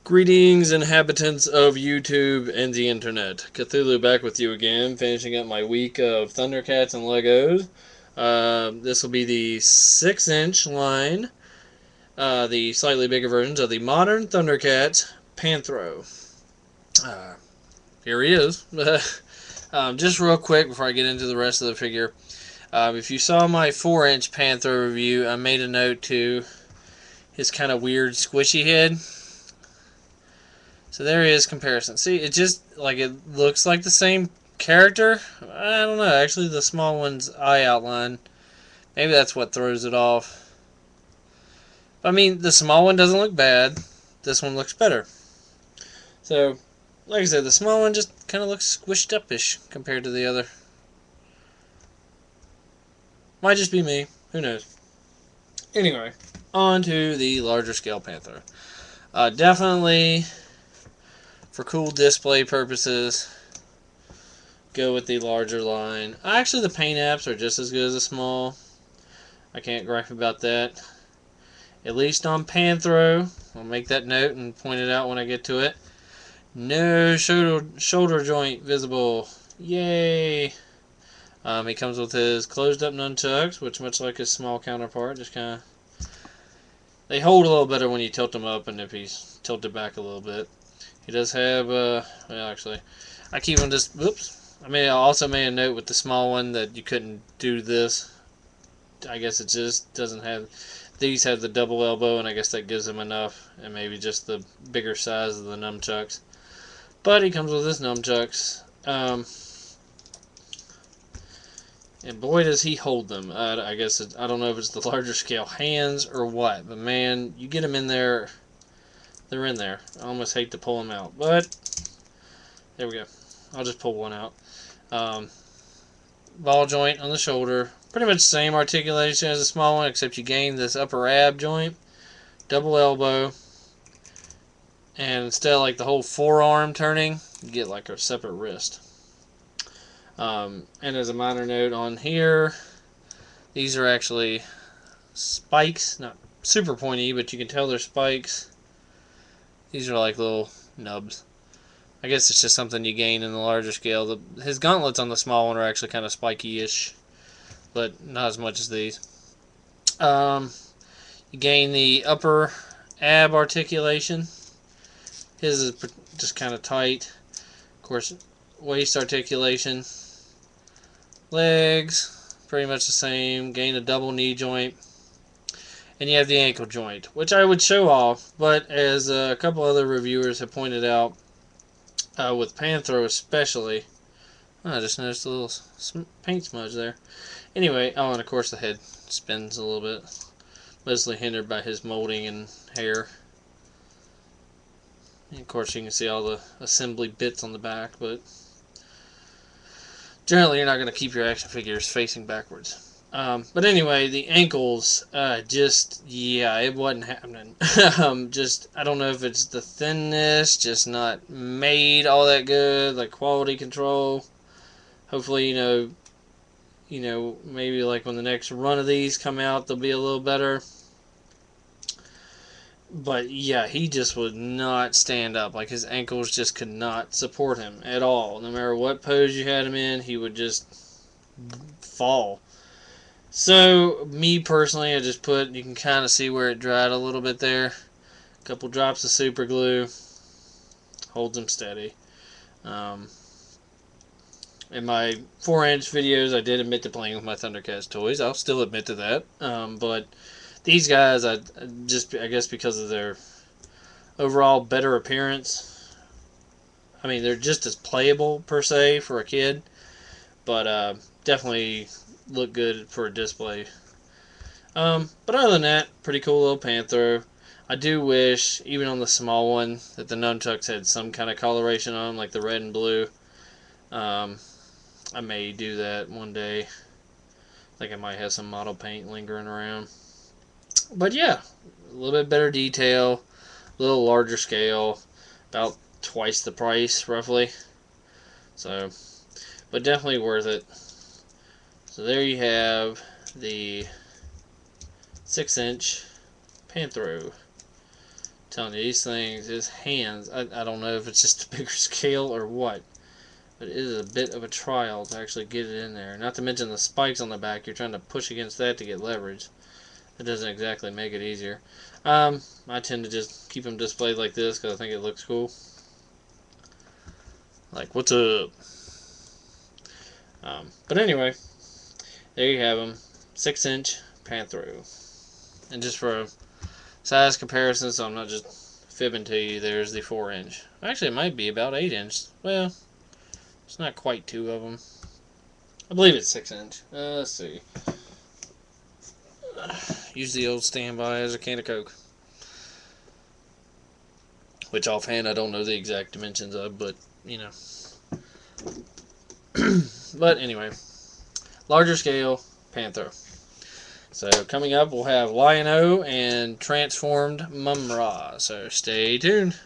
Greetings, inhabitants of YouTube and the internet. Cthulhu back with you again, finishing up my week of Thundercats and Legos. This will be the 6-inch line, the slightly bigger versions of the modern Thundercats Panthro. Here he is. Just real quick before I get into the rest of the figure. If you saw my 4-inch Panthro review, I made a note to his kind of weird squishy head. So there is comparison. See, it just, like, it looks like the same character. I don't know. Actually, the small one's eye outline, maybe that's what throws it off. I mean, the small one doesn't look bad. This one looks better. So, like I said, the small one just kind of looks squished up-ish compared to the other. Might just be me. Who knows? Anyway, on to the larger scale Panther. Definitely, for cool display purposes, go with the larger line. Actually, the paint apps are just as good as the small. I can't gripe about that. At least on Panthro, I'll make that note and point it out when I get to it. No shoulder joint visible. Yay! He comes with his closed up nunchucks, which, much like his small counterpart, just kind of, they hold a little better when you tilt them up and if he's tilted back a little bit. He does have, well, actually, I keep him just, whoops. I also made a note with the small one that you couldn't do this. I guess it just doesn't have, these have the double elbow, and I guess that gives him enough, and maybe just the bigger size of the nunchucks. But he comes with his nunchucks. And boy, does he hold them. I guess, I don't know if it's the larger scale hands or what, but man, you get them in there, they're in there. I almost hate to pull them out, but there we go. I'll just pull one out. Ball joint on the shoulder. Pretty much the same articulation as the small one, except you gain this upper ab joint. Double elbow. And instead of like the whole forearm turning, you get like a separate wrist. And as a minor note on here, these are actually spikes. Not super pointy, but you can tell they're spikes. These are like little nubs. I guess it's just something you gain in the larger scale. His gauntlets on the small one are actually kind of spiky-ish, but not as much as these. You gain the upper ab articulation. His is just kind of tight. Of course, waist articulation. Legs, pretty much the same. Gain a double knee joint. And you have the ankle joint, which I would show off, but as a couple other reviewers have pointed out, with Panthro especially, I just noticed a little paint smudge there. Anyway, oh, and of course the head spins a little bit, mostly hindered by his molding and hair. And of course you can see all the assembly bits on the back, but generally you're not going to keep your action figures facing backwards. But anyway, the ankles, yeah, it wasn't happening. I don't know if it's the thinness, just not made all that good, like quality control. Hopefully, maybe like when the next run of these come out, they'll be a little better. But yeah, he just would not stand up. Like his ankles just could not support him at all. No matter what pose you had him in, he would just fall. So, me personally, I just put, you can kind of see where it dried a little bit there. A couple drops of super glue. Holds them steady. In my 4-inch videos, I did admit to playing with my Thundercats toys. I'll still admit to that. But these guys, I guess because of their overall better appearance, I mean, they're just as playable, per se, for a kid. But definitely look good for a display. But other than that, pretty cool little Panthro. I do wish, even on the small one, that the nunchucks had some kind of coloration on them, like the red and blue. I may do that one day. I think I might have some model paint lingering around. But yeah, a little bit better detail, a little larger scale, about twice the price, roughly. So, but definitely worth it. So there you have the 6-inch Panthro. telling you, these things, his hands, I don't know if it's just a bigger scale or what, but it is a bit of a trial to actually get it in there. Not to mention the spikes on the back, you're trying to push against that to get leverage. It doesn't exactly make it easier. I tend to just keep them displayed like this because I think it looks cool. Like, what's up? But anyway, there you have them. 6-inch Panthro. And just for a size comparison, so I'm not just fibbing to you, there's the 4-inch. Actually, it might be about 8-inch. Well, it's not quite 2 of them. I believe it's 6-inch. Let's see. Use the old standby as a can of Coke. Which offhand I don't know the exact dimensions of, but, you know. But anyway, larger scale Panthro. So coming up, we'll have Lion-O and Transformed Mum-Ra. So stay tuned.